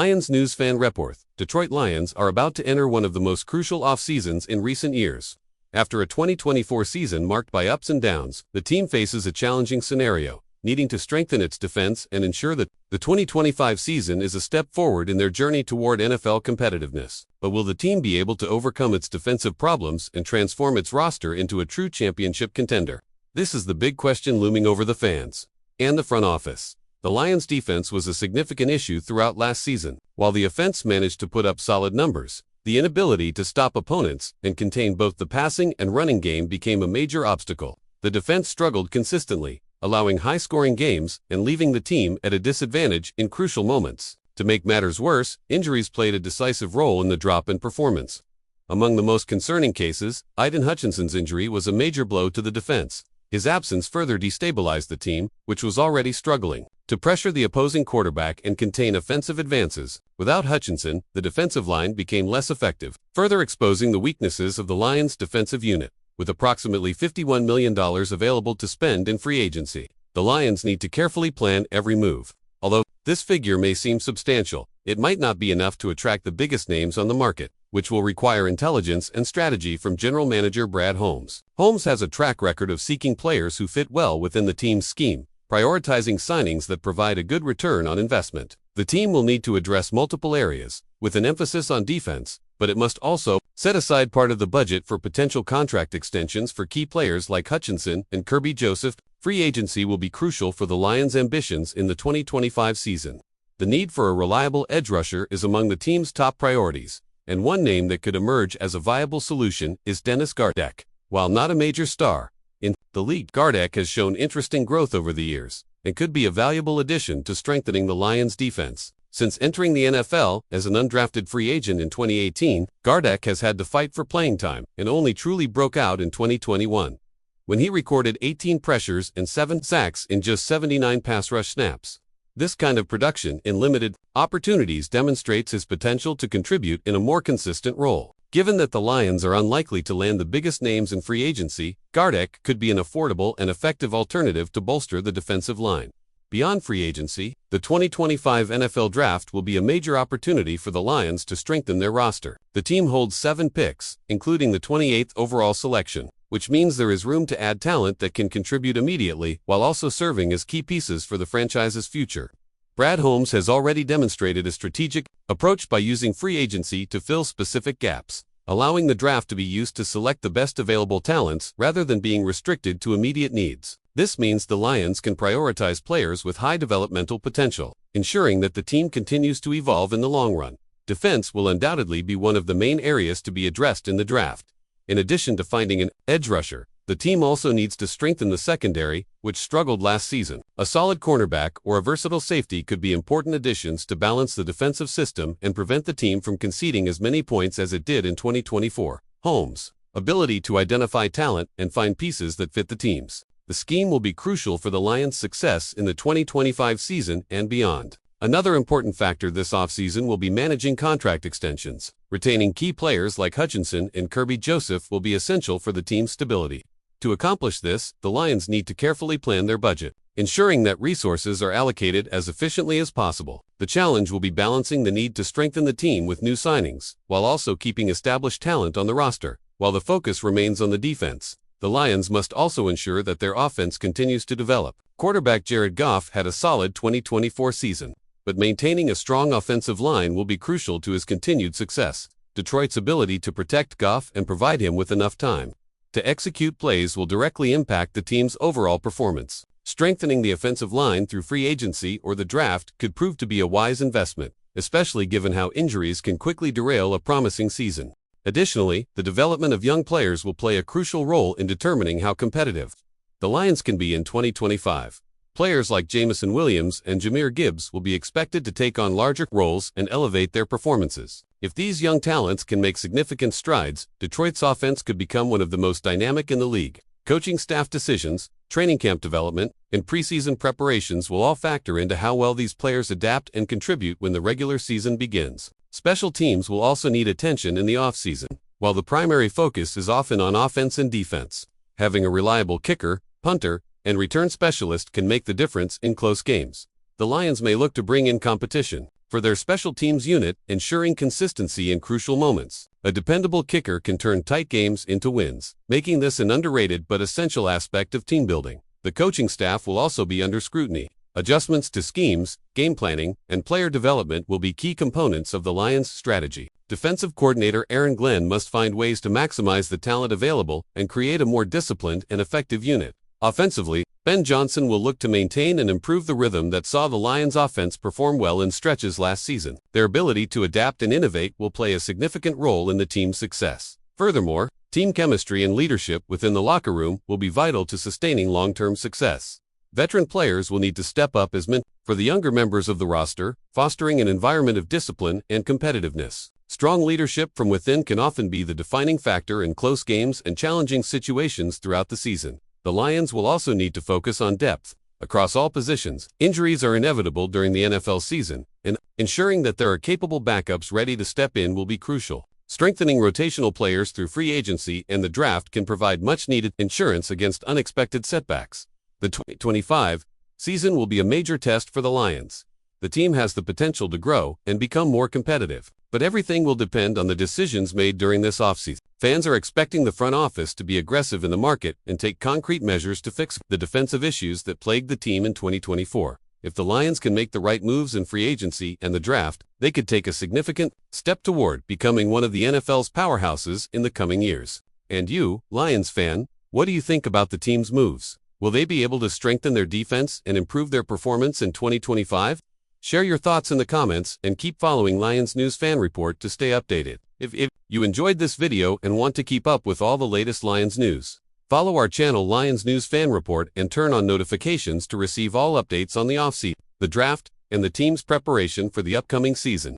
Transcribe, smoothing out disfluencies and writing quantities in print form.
Lions News Fan Report. Detroit Lions are about to enter one of the most crucial off-seasons in recent years. After a 2024 season marked by ups and downs, the team faces a challenging scenario, needing to strengthen its defense and ensure that the 2025 season is a step forward in their journey toward NFL competitiveness. But will the team be able to overcome its defensive problems and transform its roster into a true championship contender? This is the big question looming over the fans and the front office. The Lions' defense was a significant issue throughout last season. While the offense managed to put up solid numbers, the inability to stop opponents and contain both the passing and running game became a major obstacle. The defense struggled consistently, allowing high-scoring games and leaving the team at a disadvantage in crucial moments. To make matters worse, injuries played a decisive role in the drop in performance. Among the most concerning cases, Aiden Hutchinson's injury was a major blow to the defense. His absence further destabilized the team, which was already struggling to pressure the opposing quarterback and contain offensive advances. Without Hutchinson, the defensive line became less effective, further exposing the weaknesses of the Lions' defensive unit. With approximately $51 million available to spend in free agency, the Lions need to carefully plan every move. Although this figure may seem substantial, it might not be enough to attract the biggest names on the market, which will require intelligence and strategy from General Manager Brad Holmes. Holmes has a track record of seeking players who fit well within the team's scheme, prioritizing signings that provide a good return on investment. The team will need to address multiple areas, with an emphasis on defense, but it must also set aside part of the budget for potential contract extensions for key players like Hutchinson and Kirby Joseph. Free agency will be crucial for the Lions' ambitions in the 2025 season. The need for a reliable edge rusher is among the team's top priorities, and one name that could emerge as a viable solution is Dennis Gardeck. While not a major star in the league, Gardeck has shown interesting growth over the years and could be a valuable addition to strengthening the Lions' defense. Since entering the NFL as an undrafted free agent in 2018, Gardeck has had to fight for playing time and only truly broke out in 2021, when he recorded 18 pressures and 7 sacks in just 79 pass rush snaps. This kind of production in limited opportunities demonstrates his potential to contribute in a more consistent role. Given that the Lions are unlikely to land the biggest names in free agency, Gardeck could be an affordable and effective alternative to bolster the defensive line. Beyond free agency, the 2025 NFL Draft will be a major opportunity for the Lions to strengthen their roster. The team holds 7 picks, including the 28th overall selection, which means there is room to add talent that can contribute immediately while also serving as key pieces for the franchise's future. Brad Holmes has already demonstrated a strategic approach by using free agency to fill specific gaps, allowing the draft to be used to select the best available talents rather than being restricted to immediate needs. This means the Lions can prioritize players with high developmental potential, ensuring that the team continues to evolve in the long run. Defense will undoubtedly be one of the main areas to be addressed in the draft. In addition to finding an edge rusher, the team also needs to strengthen the secondary, which struggled last season. A solid cornerback or a versatile safety could be important additions to balance the defensive system and prevent the team from conceding as many points as it did in 2024. Holmes' ability to identify talent and find pieces that fit the team's scheme will be crucial for the Lions' success in the 2025 season and beyond. Another important factor this offseason will be managing contract extensions. Retaining key players like Hutchinson and Kirby Joseph will be essential for the team's stability. To accomplish this, the Lions need to carefully plan their budget, ensuring that resources are allocated as efficiently as possible. The challenge will be balancing the need to strengthen the team with new signings, while also keeping established talent on the roster. While the focus remains on the defense, the Lions must also ensure that their offense continues to develop. Quarterback Jared Goff had a solid 2024 season, but maintaining a strong offensive line will be crucial to his continued success. Detroit's ability to protect Goff and provide him with enough time to execute plays will directly impact the team's overall performance. Strengthening the offensive line through free agency or the draft could prove to be a wise investment, especially given how injuries can quickly derail a promising season. Additionally, the development of young players will play a crucial role in determining how competitive the Lions can be in 2025. Players like Jameson Williams and Jahmyr Gibbs will be expected to take on larger roles and elevate their performances. If these young talents can make significant strides, Detroit's offense could become one of the most dynamic in the league. Coaching staff decisions, training camp development, and preseason preparations will all factor into how well these players adapt and contribute when the regular season begins. Special teams will also need attention in the offseason. While the primary focus is often on offense and defense, having a reliable kicker, punter, and return specialist can make the difference in close games. The Lions may look to bring in competition for their special teams unit, ensuring consistency in crucial moments. A dependable kicker can turn tight games into wins, making this an underrated but essential aspect of team building. The coaching staff will also be under scrutiny. Adjustments to schemes, game planning, and player development will be key components of the Lions' strategy. Defensive coordinator Aaron Glenn must find ways to maximize the talent available and create a more disciplined and effective unit. Offensively, Ben Johnson will look to maintain and improve the rhythm that saw the Lions' offense perform well in stretches last season. Their ability to adapt and innovate will play a significant role in the team's success. Furthermore, team chemistry and leadership within the locker room will be vital to sustaining long-term success. Veteran players will need to step up as mentors for the younger members of the roster, fostering an environment of discipline and competitiveness. Strong leadership from within can often be the defining factor in close games and challenging situations throughout the season. The Lions will also need to focus on depth across all positions. Injuries are inevitable during the NFL season, and ensuring that there are capable backups ready to step in will be crucial. Strengthening rotational players through free agency and the draft can provide much-needed insurance against unexpected setbacks. The 2025 season will be a major test for the Lions. The team has the potential to grow and become more competitive, but everything will depend on the decisions made during this offseason. Fans are expecting the front office to be aggressive in the market and take concrete measures to fix the defensive issues that plagued the team in 2024. If the Lions can make the right moves in free agency and the draft, they could take a significant step toward becoming one of the NFL's powerhouses in the coming years. And you, Lions fan, what do you think about the team's moves? Will they be able to strengthen their defense and improve their performance in 2025? Share your thoughts in the comments and keep following Lions News Fan Report to stay updated. If you enjoyed this video and want to keep up with all the latest Lions news, follow our channel Lions News Fan Report and turn on notifications to receive all updates on the offseason, the draft, and the team's preparation for the upcoming season.